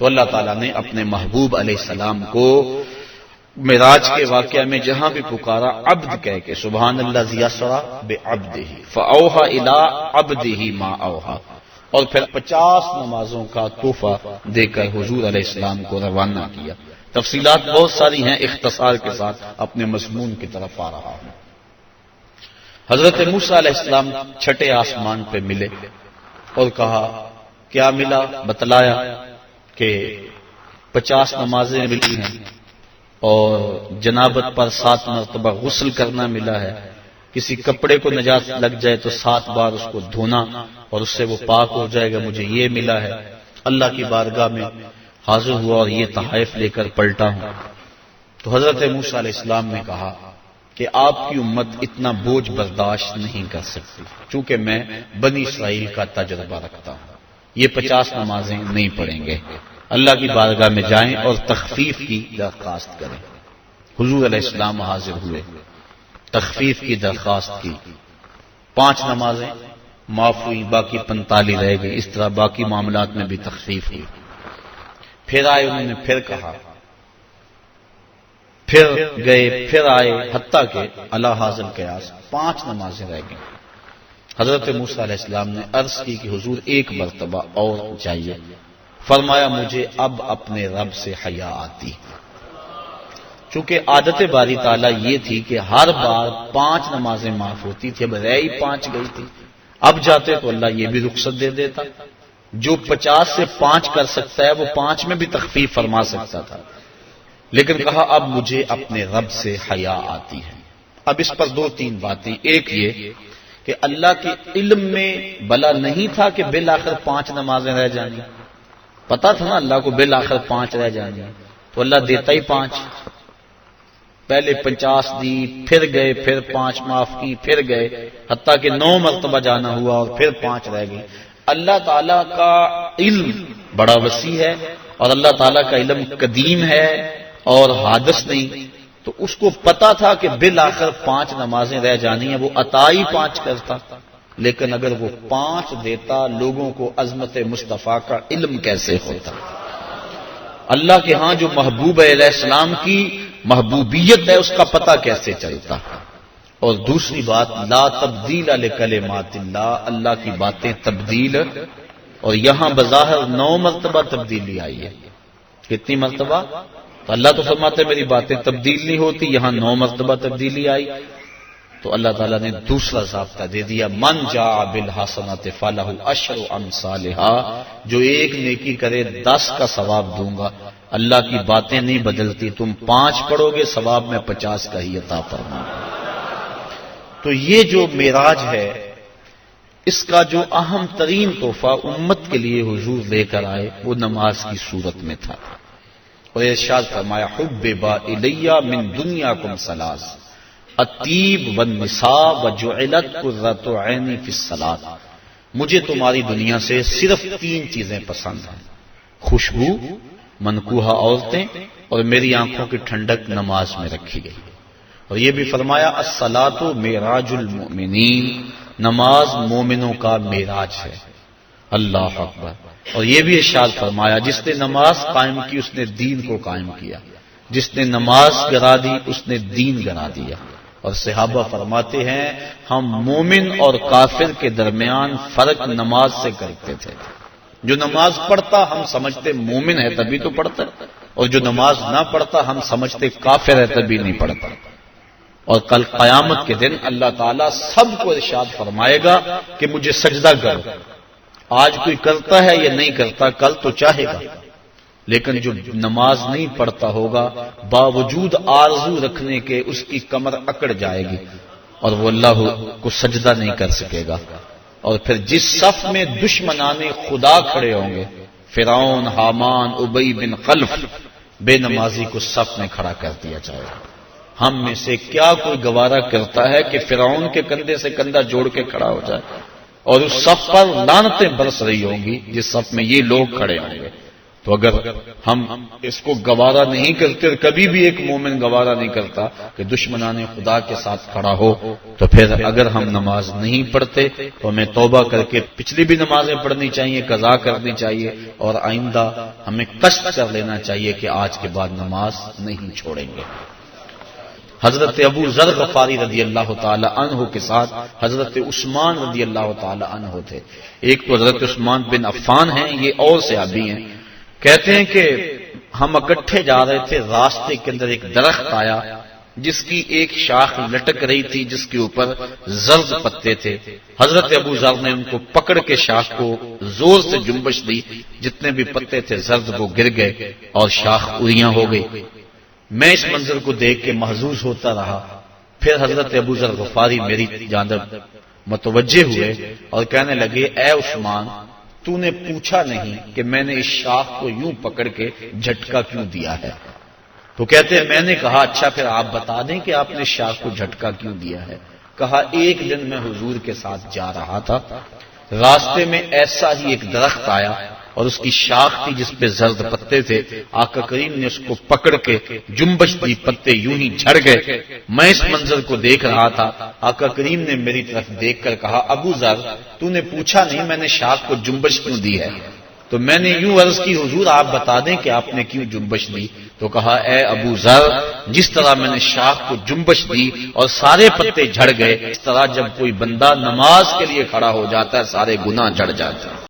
تو اللہ تعالیٰ نے اپنے محبوب علیہ السلام کو معراج کے واقعہ میں جہاں بھی پکارا عبد کہہ کے، سبحان الذی اسری بعبدہ فاوحی الی عبدہ ما اوحی، اور پھر 50 نمازوں کا تحفہ دے کر حضور علیہ السلام کو روانہ کیا۔ تفصیلات بہت ساری ہیں، اختصار کے ساتھ اپنے مضمون کی طرف آ رہا ہوں۔ حضرت موسیٰ علیہ السلام چھٹے آسمان پہ ملے اور کہا کیا ملا؟ بتلایا کہ 50 نمازیں ملی ہیں اور جنابت پر 7 مرتبہ غسل کرنا ملا ہے، کسی کپڑے کو نجاست لگ جائے تو 7 بار اس کو دھونا اور اس سے وہ پاک ہو جائے گا، مجھے یہ ملا ہے۔ اللہ کی بارگاہ میں حاضر ہوا اور یہ تحائف لے کر پلٹا ہوں۔ تو حضرت موسیٰ علیہ السلام نے کہا کہ آپ کی امت اتنا بوجھ برداشت نہیں کر سکتی، چونکہ میں بنی اسرائیل کا تجربہ رکھتا ہوں، یہ 50 نمازیں نہیں پڑھیں گے۔ اللہ کی بارگاہ میں جائیں اور تخفیف کی درخواست کریں۔ حضور علیہ السلام حاضر ہوئے، تخفیف کی درخواست کی، 5 نمازیں معاف ہوئی، باقی 45 رہ گئی۔ اس طرح باقی معاملات میں بھی تخفیف ہوئی۔ پھر آئے، انہوں نے پھر کہا، پھر گئے، پھر آئے، حتیٰ کہ اللہ حاضر قیاس 5 نمازیں رہ گئیں۔ حضرت موسیٰ علیہ السلام نے عرض کی کہ حضور ایک مرتبہ اور جائیے۔ فرمایا مجھے اب اپنے رب سے حیا آتی، چونکہ عادت باری تعالیٰ یہ تھی کہ ہر بار 5 نمازیں معاف ہوتی تھی، اب رہ ہی 5 گئی تھی، اب جاتے تو اللہ یہ بھی رخصت دے دیتا، جو 50 سے 5 کر سکتا ہے وہ 5 میں بھی تخفیف فرما سکتا تھا، لیکن کہا اب مجھے اپنے رب سے حیا آتی ہے۔ اب اس پر 2-3 باتیں، ایک یہ کہ اللہ کے علم میں بلا نہیں تھا کہ بالآخر 5 نمازیں رہ جانی، پتا تھا نا اللہ کو بالآخر 5 رہ جانی، تو اللہ دیتا ہی 5، پہلے 50 دی، پھر گئے، پھر 5 معاف کی، پھر گئے، حتیٰ کہ 9 مرتبہ جانا ہوا اور پھر 5 رہ گئی۔ اللہ تعالیٰ کا علم بڑا وسیع ہے اور اللہ تعالیٰ کا علم قدیم ہے اور حادث نہیں، تو اس کو پتا تھا کہ بالآخر 5 نمازیں رہ جانی ہیں، وہ عطا ہی 5 کرتا، لیکن اگر وہ 5 دیتا لوگوں کو عظمت مصطفیٰ کا علم کیسے ہوتا؟ اللہ کے ہاں جو محبوب علیہ السلام کی محبوبیت ہے اس کا پتہ کیسے چلتا؟ اور دوسری بات، لا تبدیل لکلمات اللہ، اللہ کی باتیں تبدیل، اور یہاں بظاہر 9 مرتبہ تبدیلی آئی ہے، کتنی مرتبہ؟ تو اللہ تو فرماتے میری باتیں تبدیل نہیں ہوتی، یہاں 9 مرتبہ تبدیلی آئی، تو اللہ تعالیٰ نے دوسرا ضابطہ دے دیا، من جاء بالحسنۃ فلہ عشر امثالھا، جو ایک نیکی کرے 10 کا ثواب دوں گا۔ اللہ کی باتیں نہیں بدلتی، تم 5 پڑھو گے ثواب میں 50 کا ہی عطا فرماؤں گا۔ تو یہ جو معراج ہے اس کا جو اہم ترین تحفہ امت کے لیے حضور لے کر آئے وہ نماز کی صورت میں تھا، اور ارشاد فرمایا حبب الی من دنیاکم ثلاث الطیب والنساء وجعلت قرۃ عینی فی الصلاۃ، مجھے تمہاری دنیا سے صرف 3 چیزیں پسند ہیں، خوشبو، منکوحہ عورتیں، اور میری آنکھوں کی ٹھنڈک نماز میں رکھی گئی۔ اور یہ بھی فرمایا الصلاۃ معراج المؤمنین، نماز مومنوں کا معراج ہے۔ اللہ اکبر۔ اور یہ بھی ارشاد فرمایا جس نے نماز قائم کی اس نے دین کو قائم کیا، جس نے نماز گرا دی اس نے دین گرا دیا۔ اور صحابہ فرماتے ہیں ہم مومن اور کافر کے درمیان فرق نماز سے کرتے تھے، جو نماز پڑھتا ہم سمجھتے مومن ہے تبھی تو پڑھتا، اور جو نماز نہ پڑھتا ہم سمجھتے کافر ہے تبھی نہیں پڑھتا۔ اور کل قیامت کے دن اللہ تعالیٰ سب کو ارشاد فرمائے گا کہ مجھے سجدہ کرو، آج کوئی کرتا ہے یا نہیں کرتا، کل تو چاہے گا، لیکن جو نماز نہیں پڑھتا ہوگا باوجود آرزو رکھنے کے اس کی کمر اکڑ جائے گی اور وہ اللہ کو سجدہ نہیں کر سکے گا۔ اور پھر جس صف میں دشمنان خدا کھڑے ہوں گے، فرعون، حامان، ابی بن خلف، بے نمازی کو صف میں کھڑا کر دیا جائے گا۔ ہم میں سے کیا کوئی گوارا کرتا ہے کہ فرعون کے کندھے سے کندھا جوڑ کے کھڑا ہو جائے اور اس صف پر لعنتیں برس رہی ہوں گی جس صف میں یہ لوگ کھڑے ہوں گے؟ تو اگر ہم اس کو گوارا نہیں کرتے، کبھی بھی ایک مومن گوارا نہیں کرتا کہ دشمنان خدا کے ساتھ کھڑا ہو، تو پھر اگر ہم نماز نہیں پڑھتے تو ہمیں توبہ کر کے پچھلی بھی نمازیں پڑھنی چاہیے، قضا کرنی چاہیے، اور آئندہ ہمیں قصد کر لینا چاہیے کہ آج کے بعد نماز نہیں چھوڑیں گے۔ حضرت ابو ذر غفاری رضی اللہ تعالی عنہ کے ساتھ حضرت عثمان رضی اللہ تعالی عنہ تھے۔ ایک تو حضرت عثمان بن عفان ہیں، یہ اور صحابی ہیں۔ کہتے ہیں کہ ہم اکٹھے جا رہے تھے، راستے کے اندر ایک درخت آیا جس کی ایک شاخ لٹک رہی تھی، جس کے اوپر زرد پتے تھے۔ حضرت ابو ذر نے ان کو پکڑ کے شاخ کو زور سے جنبش دی، جتنے بھی پتے تھے زرد وہ گر گئے اور شاخ اریاں ہو گئی۔ میں اس منظر کو دیکھ کے محظوظ ہوتا رہا۔ پھر حضرت ابو ذر غفاری میری جانب متوجہ ہوئے اور کہنے لگے، اے عثمان، تو نے پوچھا نہیں کہ میں نے اس شاخ کو یوں پکڑ کے جھٹکا کیوں دیا ہے؟ تو کہتے ہیں میں نے کہا اچھا پھر آپ بتا دیں کہ آپ نے شاخ کو جھٹکا کیوں دیا ہے۔ کہا ایک دن میں حضور کے ساتھ جا رہا تھا، راستے میں ایسا ہی ایک درخت آیا اور اس کی شاخ تھی جس پہ زرد پتے تھے، آقا کریم نے اس کو پکڑ کے جنبش دی، پتے یوں ہی جھڑ گئے۔ میں اس منظر کو دیکھ رہا تھا، آقا کریم نے میری طرف دیکھ کر کہا، ابو ذر تو نے پوچھا نہیں میں نے شاخ کو جنبش کیوں دی ہے؟ تو میں نے یوں عرض کی، حضور آپ بتا دیں کہ آپ نے کیوں جنبش دی؟ تو کہا اے ابو ذر، جس طرح میں نے شاخ کو جنبش دی اور سارے پتے جھڑ گئے، اس طرح جب کوئی بندہ نماز کے لیے کھڑا ہو جاتا ہے سارے گناہ جھڑ جاتے ہیں۔